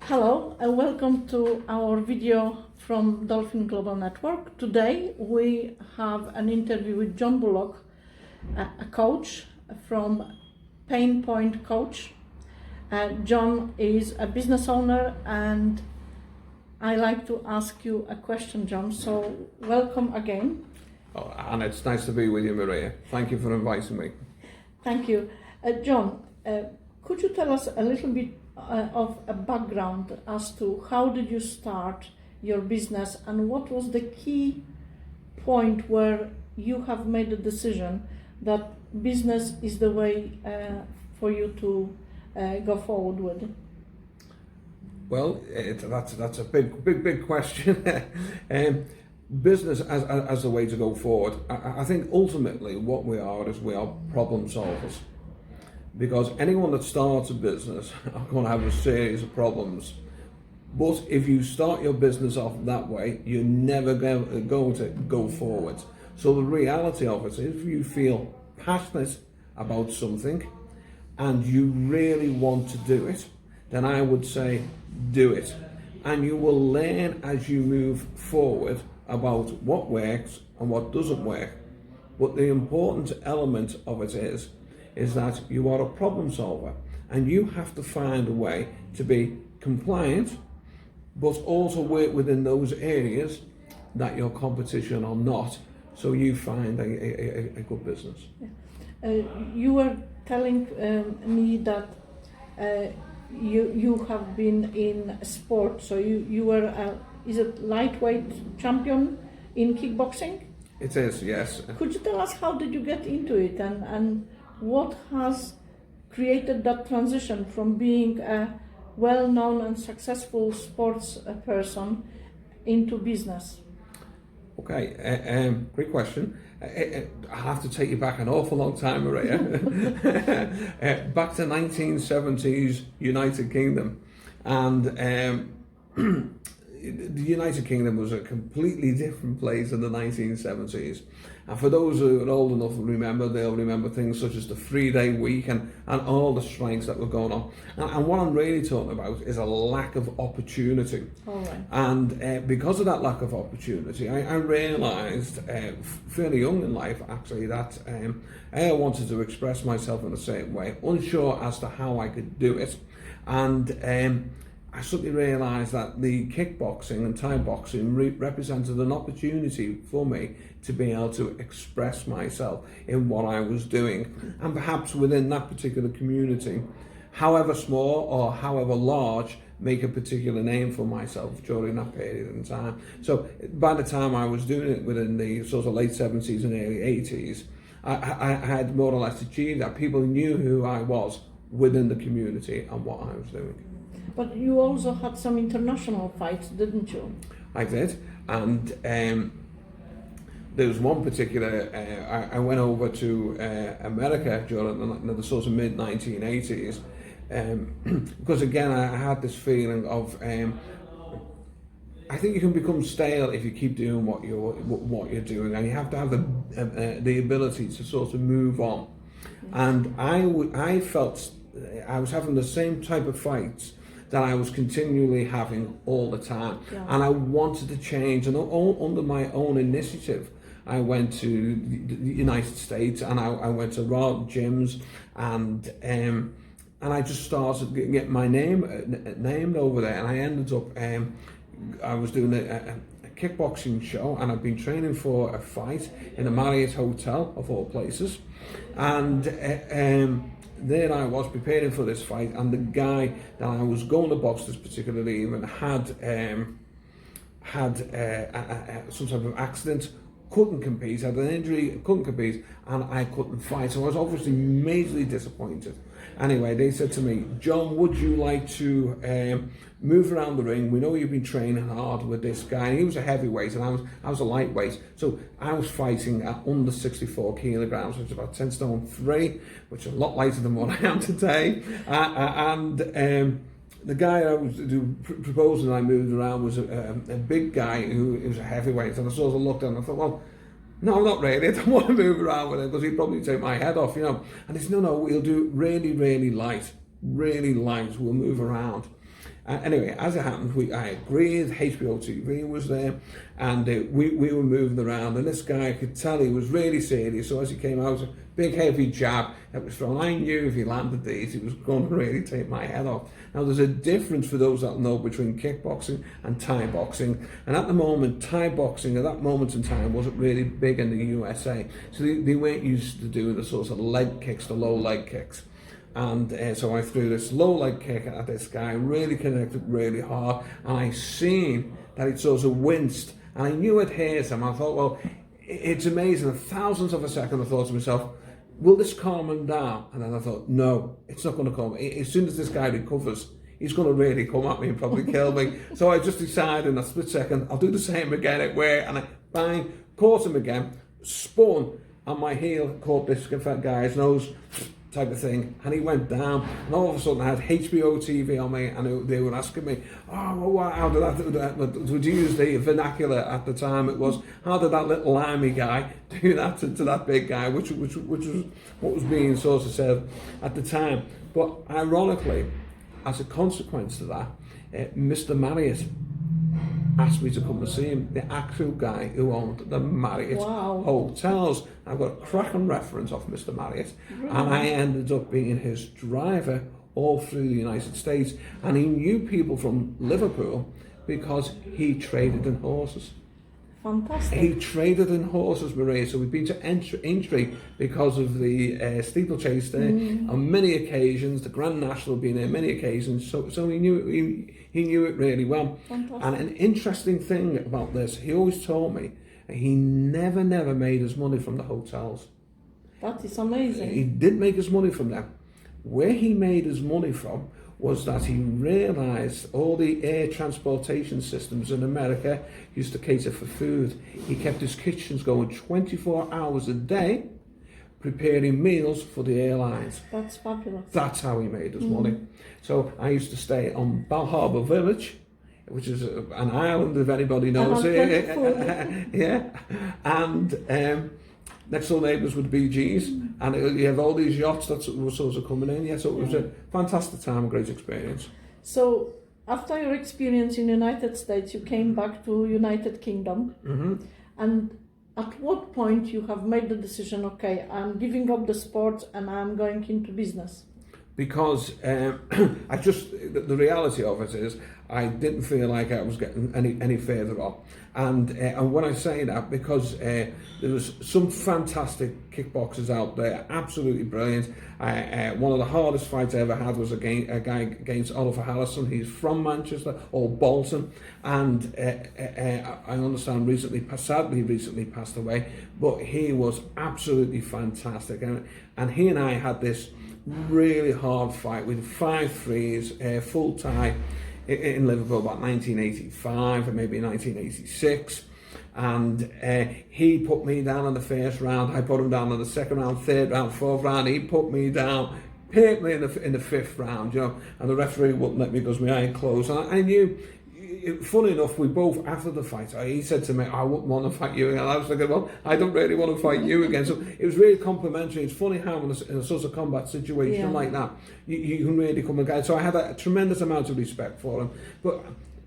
Hello and welcome to our video from Dolphin Global Network. Today we have an interview with John Bullock, a coach from Pain Point Coach. John is a business owner and I like to ask you a question, John, so welcome again. Oh, and it's nice to be with you, Maria. Thank you for inviting me. Thank you. John, could you tell us a little bit of a background as to how did you start your business and what was the key point where you have made a decision that business is the way for you to go forward with? Well, that's a big question. Business as the way to go forward. I think ultimately what we are problem solvers. Because anyone that starts a business are going to have a series of problems. But if you start your business off that way, you're never going to go forward. So the reality of it is, if you feel passionate about something and you really want to do it, then I would say do it. And you will learn as you move forward about what works and what doesn't work. But the important element of it is that you are a problem solver and you have to find a way to be compliant, but also work within those areas that your competition are not, so you find a good business. Yeah. You were telling me that you have been in sport, so you were is it lightweight champion in kickboxing? It is, yes. Could you tell us how did you get into it and what has created that transition from being a well-known and successful sports person into business? Okay, great question. I have to take you back an awful long time, Maria. Back to 1970s United Kingdom, and the United Kingdom was a completely different place in the 1970s. And for those who are old enough to remember, they'll remember things such as the 3-day week and all the strikes that were going on. And what I'm really talking about is a lack of opportunity. All right. And because of that lack of opportunity, I realised fairly young in life, actually, that I wanted to express myself in a certain way, unsure as to how I could do it. And I suddenly realised that the kickboxing and Thai boxing represented an opportunity for me to be able to express myself in what I was doing, and perhaps within that particular community, however small or however large, make a particular name for myself during that period in time. So by the time I was doing it within the sort of late 70s and early 80s, I had more or less achieved that. People knew who I was within the community and what I was doing. But you also had some international fights, didn't you? I did, and there was one particular, I went over to America during the sort of mid-1980s, because again I had this feeling of, I think you can become stale if you keep doing what you're doing, and you have to have the ability to sort of move on. And I felt I was having the same type of fights that I was continually having all the time. Yeah. And I wanted to change, and under my own initiative, I went to the United States and I went to raw gyms, and I just started getting my name named over there, and I ended up, I was doing a kickboxing show, and I've been training for a fight in a Marriott hotel of all places, and there I was preparing for this fight, and the guy that I was going to box this particular evening had some type of accident, couldn't compete, had an injury, couldn't compete, and I couldn't fight. So I was obviously majorly disappointed. Anyway, they said to me, John, would you like to move around the ring? We know you've been training hard with this guy. And he was a heavyweight and I was a lightweight. So I was fighting at under 64 kilograms, which is about 10 stone 3, which is a lot lighter than what I am today. The guy I was proposing I moved around was a big guy who was a heavyweight. And I sort of looked at him and I thought, well, no, not really. I don't want to move around with him because he'd probably take my head off, you know. And he said, no, we'll do really, really light. We'll move around. Anyway, as it happened, I agreed. HBO TV was there, and we were moving around. And this guy, I could tell he was really serious. So as he came out, a big heavy jab that was thrown. I knew if he landed these, he was going to really take my head off. Now, there's a difference for those that know between kickboxing and Thai boxing. And at the moment, Thai boxing at that moment in time wasn't really big in the USA. So they weren't used to doing the sorts of leg kicks, the low leg kicks. And so I threw this low leg kick at this guy, really connected really hard, and I seen that it sort of winced, and I knew it hurt him. I thought, well, it's amazing. Thousands of a second, I thought to myself, will this calm him down? And then I thought, no, it's not going to calm. As soon as this guy recovers, he's going to really come at me and probably kill me. So I just decided in a split second, I'll do the same again at where, and I bang, caught him again, spun, and my heel caught this guy's nose, type of thing, and he went down, and all of a sudden I had HBO TV on me, and they were asking me, oh, well, how did that, would you use the vernacular at the time? It was, how did that little limey guy do that to that big guy, which was what was being sort of said at the time. But ironically, as a consequence to that, Mr. Marriott asked me to come and see him, the actual guy who owned the Marriott hotels. I've got a cracking reference off Mr. Marriott, and I ended up being his driver all through the United States, and he knew people from Liverpool because he traded in horses. Fantastic. He traded in horses, Maria, so we've been to Aintree because of the steeplechase there on many occasions, the Grand National being there many occasions, so he knew it really well. Fantastic. And an interesting thing about this, he always told me he never made his money from the hotels. That is amazing. He didn't make his money from them. Where he made his money from was that he realised all the air transportation systems in America used to cater for food. He kept his kitchens going 24 hours a day, preparing meals for the airlines. That's fabulous. That's how he made his money. So I used to stay on Bal Harbour Village, which is an island, if anybody knows it. Yeah. And next door neighbours with BG's, and you have all these yachts that were sort of coming in. Yeah, so it was a fantastic time, a great experience. So after your experience in United States, you came back to United Kingdom, and at what point you have made the decision, okay, I'm giving up the sport and I'm going into business? Because the reality of it is, I didn't feel like I was getting any further on. And when I say that, because there was some fantastic kickboxers out there, absolutely brilliant. One of the hardest fights I ever had was a guy against Oliver Harrison. He's from Manchester, or Bolton, and I understand sadly recently passed away, but he was absolutely fantastic. And he and I had this really hard fight with 5-3s, full tie, in Liverpool about 1985 or maybe 1986, and he put me down in the first round, I put him down in the second round, third round, fourth round, he put me down permanently in the fifth round, you know, and the referee wouldn't let me because my eye closed. And I knew, funny enough, we both, after the fight, he said to me, I wouldn't want to fight you again. I was thinking, well, I don't really want to fight you again. So it was really complimentary. It's funny how in a sort of combat situation like that, you can really come and go. So I had a tremendous amount of respect for him. But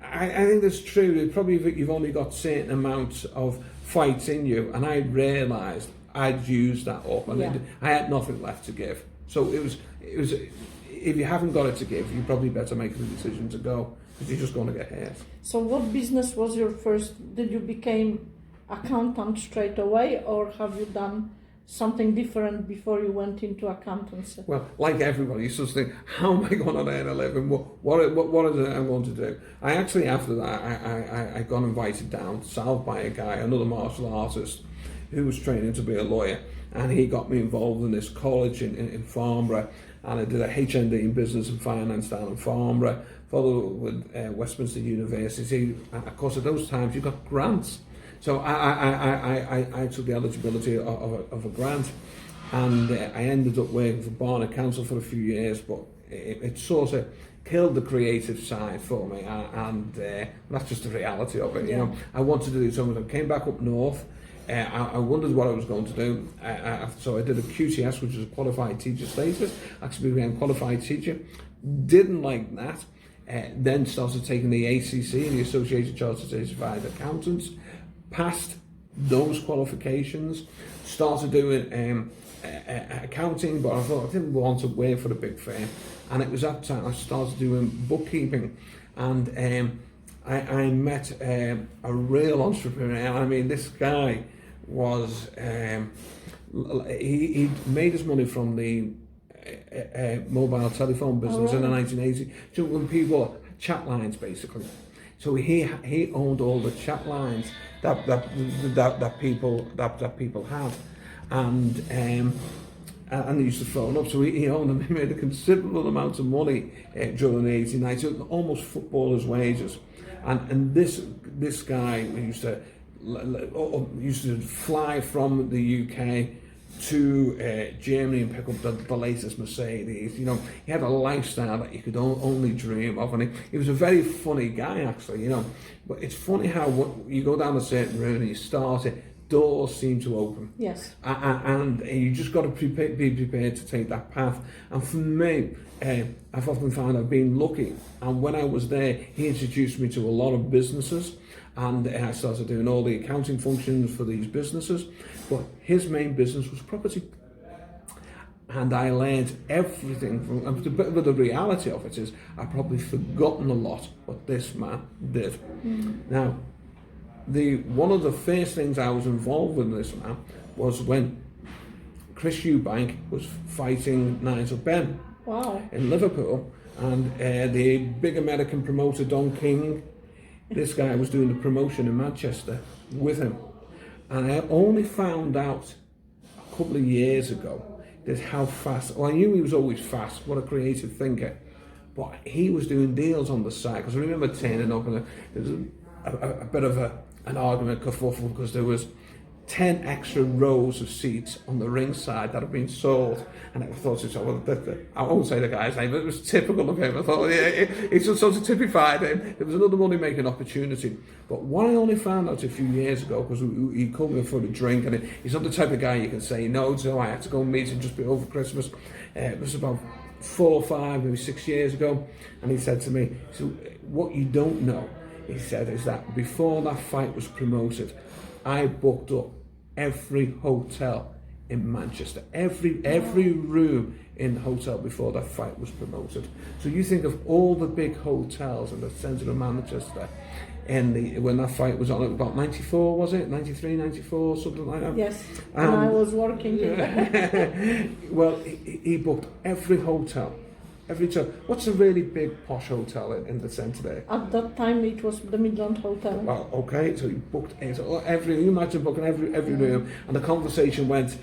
I think that's true. Probably you've only got certain amounts of fights in you, and I realised I'd used that up, and I had nothing left to give. So it was. If you haven't got it to give, you probably better make the decision to go, because you're just going to get hurt. So what business was your first? Did you become accountant straight away, or have you done something different before you went into accountancy? Well, like everybody, you sort of think, how am I going to earn a living? What is it I'm going to do? I actually, after that, I got invited down south by a guy, another martial artist, who was training to be a lawyer, and he got me involved in this college in Farnborough, and I did a HND in Business and Finance down in Farnborough, followed with Westminster University. And of course, at those times, you got grants. So I took the eligibility of a grant, and I ended up working for Barnet Council for a few years, but it sort of killed the creative side for me, and that's just the reality of it. You know, I wanted to do something. I came back up north. I wondered what I was going to do, so I did a QTS, which is a qualified teacher status. Actually became a qualified teacher. Didn't like that. then started taking the ACC, the Associated Chartered Certified Accountants, passed those qualifications, started doing accounting, but I thought I didn't want to work for a big firm, and it was at that time I started doing bookkeeping, and I met a real entrepreneur. I mean, this guy was he made his money from the mobile telephone business in the 1980s. So when people chat lines, basically. So he owned all the chat lines that people had, and they used to phone up. So he owned them. He made a considerable amount of money during the 1890s, almost footballers' wages. And this guy used to fly from the UK to Germany and pick up the latest Mercedes. You know, he had a lifestyle that you could only dream of, and he was a very funny guy, actually. You know, but it's funny how you go down a certain road and you start it, doors seem to open. Yes. And you just got to be prepared to take that path. And for me, I've often found I've been lucky. And when I was there, he introduced me to a lot of businesses, and I started doing all the accounting functions for these businesses. But his main business was property. And I learned everything from, but the reality of it is I've probably forgotten a lot what this man did. Mm. Now, one of the first things I was involved with this man was when Chris Eubank was fighting Nigel Benn. Wow. In Liverpool, and the big American promoter Don King, this guy was doing the promotion in Manchester with him, and I only found out a couple of years ago that how fast. Well, I knew he was always fast. What a creative thinker! But he was doing deals on the side, because I remember turning up and there was a bit of an argument, kerfuffle, because there was 10 extra rows of seats on the ringside that had been sold, and I thought to myself, well, I won't say the guy's name, but it was typical of him. I thought, yeah, it just sort of typified him. It was another money-making opportunity. But what I only found out a few years ago, because he called me for a drink, and he's not the type of guy you can say no to. I had to go and meet him just before Christmas. It was about 4 or 5, maybe 6 years ago, and he said to me, so what you don't know, he said, is that before that fight was promoted, I booked up every hotel in Manchester, every room in the hotel before that fight was promoted. So you think of all the big hotels in the centre of Manchester, when that fight was on, about 94, was it? 93, 94, something like that? Yes, and I was working. Well, he booked every hotel. What's a really big posh hotel in the centre there? At that time, it was the Midland Hotel. Well, okay, so he booked every. You imagine booking every room, and the conversation went.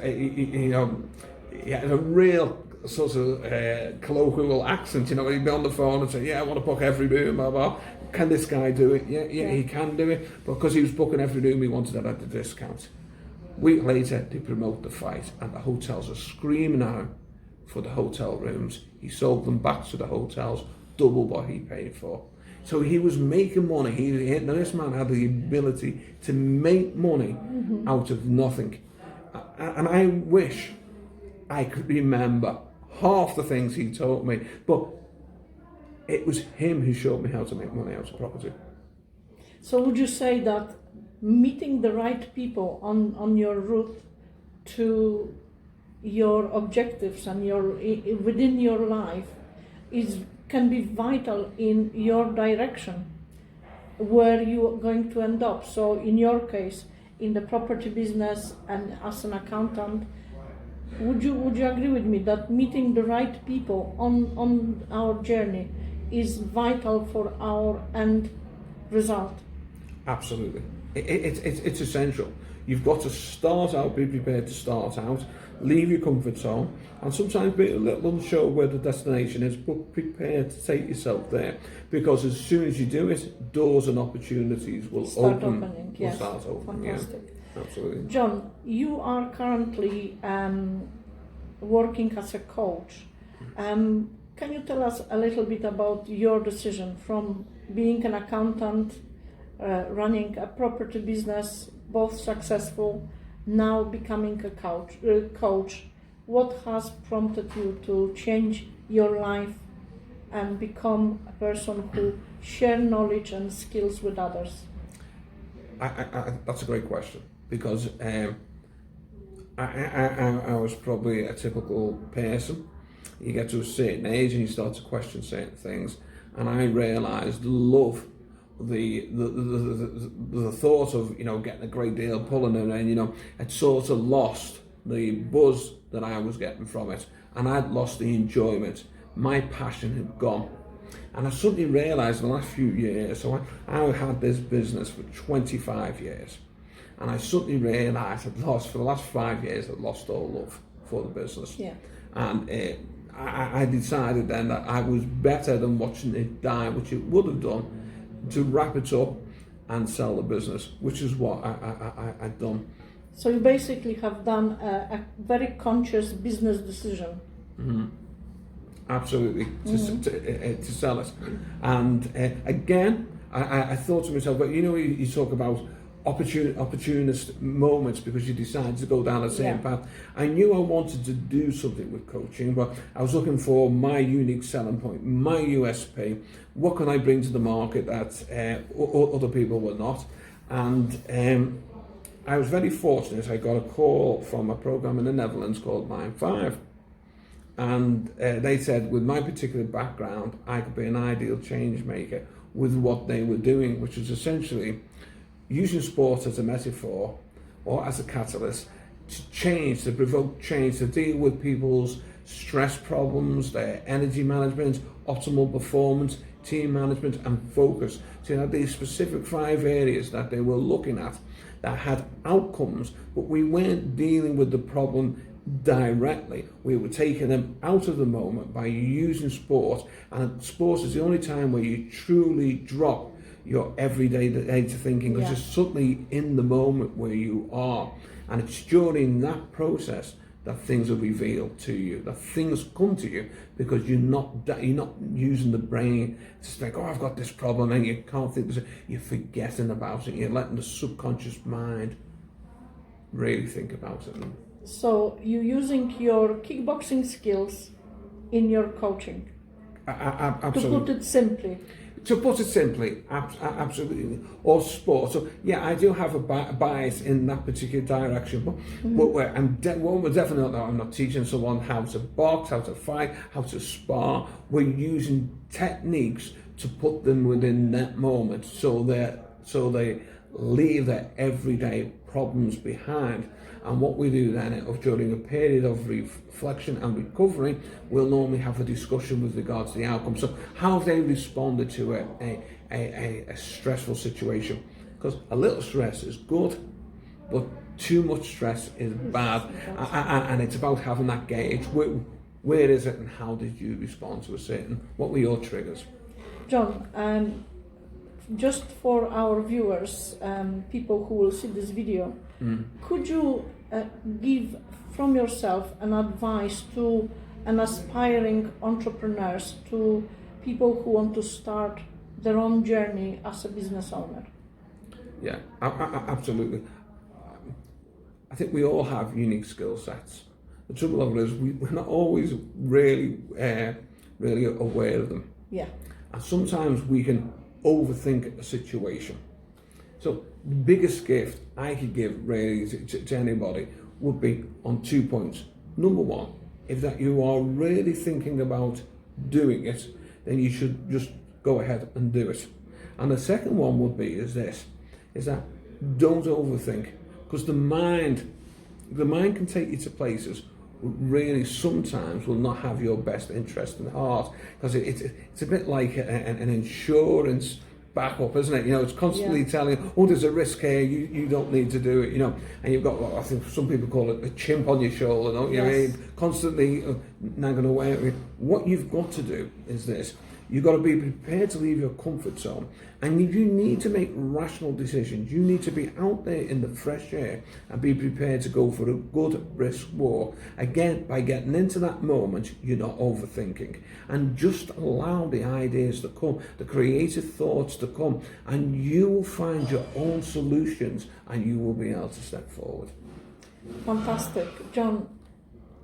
He had a real sort of colloquial accent. You know, he'd be on the phone and say, "Yeah, I want to book every room." Blah blah. Can this guy do it? Yeah, he can do it. But because he was booking every room, he wanted it at the discount. A week later, they promote the fight, and the hotels are screaming at him for the hotel rooms. He sold them back to the hotels, double what he paid for. So he was making money. This man had the ability to make money out of nothing. And I wish I could remember half the things he taught me, but it was him who showed me how to make money out of property. So would you say that meeting the right people on your route to your objectives and within your life can be vital in your direction, where you are going to end up? So in your case, in the property business and as an accountant, would you agree with me that meeting the right people on our journey is vital for our end result? Absolutely. It's essential. You've got to start out, be prepared to start out, leave your comfort zone, and sometimes be a little unsure where the destination is, but prepare to take yourself there. Because as soon as you do it, doors and opportunities will start open. Opening. Yes. Start opening. Fantastic. Yeah. Absolutely. John, you are currently working as a coach. Can you tell us a little bit about your decision from being an accountant, running a property business, both successful, now becoming a coach? What has prompted you to change your life and become a person who share knowledge and skills with others? That's a great question, because I was probably a typical person. You get to a certain age and you start to question certain things, and I realised love the thought of getting a great deal pulling it, and it sort of lost the buzz that I was getting from it, and I'd lost the enjoyment. My passion had gone. And I suddenly realised in the last few years, so I had this business for 25 years, and I suddenly realised for the last 5 years, I'd lost all love for the business. Yeah. And I decided then that I was better than watching it die, which it would have done, to wrap it up and sell the business, which is what I'd done. So you basically have done a very conscious business decision. Mm-hmm. Absolutely, to sell it. And again, I thought to myself, but you talk about opportunist moments because you decided to go down the same path. I knew I wanted to do something with coaching, but I was looking for my unique selling point, my USP. What can I bring to the market that other people were not? And I was very fortunate. I got a call from a program in the Netherlands called 9-5. And they said, with my particular background, I could be an ideal change maker with what they were doing, which was essentially using sport as a metaphor or as a catalyst to change, to provoke change, to deal with people's stress problems, their energy management, optimal performance, team management, and focus. So you had these specific 5 areas that they were looking at that had outcomes, but we weren't dealing with the problem directly. We were taking them out of the moment by using sport, and sport is the only time where you truly drop your everyday to thinking, because you're suddenly in the moment where you are, and it's during that process that things are revealed to you, that things come to you, because you're not using the brain to think, oh, I've got this problem, and you can't think. You're forgetting about it. You're letting the subconscious mind really think about it. So you're using your kickboxing skills in your coaching. Absolutely. To put it simply. Absolutely. Or sport. So yeah, I do have a bias in that particular direction, but I'm definitely I'm not teaching someone how to box, how to fight, how to spar. We're using techniques to put them within that moment, so they leave their everyday problems behind. And what we do then, during a period of reflection and recovery, we'll normally have a discussion with regards to the outcome. So how they responded to a stressful situation. Because a little stress is good, but too much stress is bad. And it's about having that gauge. Where is it, and how did you respond to what were your triggers? John, just for our viewers, people who will see this video, could you give from yourself an advice to an aspiring entrepreneurs, to people who want to start their own journey as a business owner? Yeah, absolutely. I think we all have unique skill sets. The trouble of it is we're not always really aware of them. Yeah. And sometimes we can overthink a situation. So the biggest gift I could give really to anybody would be on 2 points. Number one, if that you are really thinking about doing it, then you should just go ahead and do it. And the second one would be is that don't overthink, because the mind can take you to places really sometimes will not have your best interest in heart, because it's a bit like an insurance backup, isn't it? It's constantly telling you, oh, there's a risk here, you don't need to do it, and you've got, I think some people call it a chimp on your shoulder, don't you? Yes. Constantly nagging away at you. What you've got to do is this: you've got to be prepared to leave your comfort zone, and you need to make rational decisions. You need to be out there in the fresh air and be prepared to go for a good brisk walk. Again, by getting into that moment, you're not overthinking, and just allow the ideas to come, the creative thoughts to come, and you will find your own solutions, and you will be able to step forward. Fantastic. John,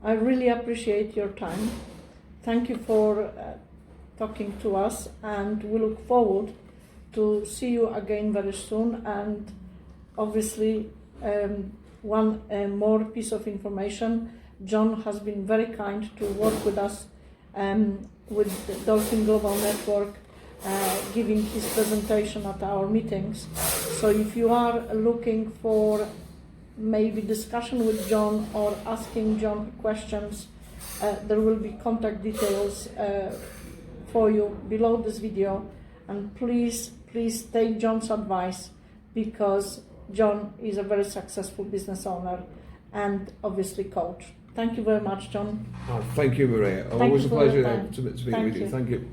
I really appreciate your time. Thank you for talking to us, and we look forward to see you again very soon. And obviously, one more piece of information: John has been very kind to work with us with the Dolphin Global Network, giving his presentation at our meetings. So if you are looking for maybe discussion with John or asking John questions, there will be contact details for you below this video. And please take John's advice, because John is a very successful business owner and obviously coach. Thank you very much, John. Oh, thank you, Maria. Thank Always you a for your pleasure time. to be Thank with you. you. Thank you.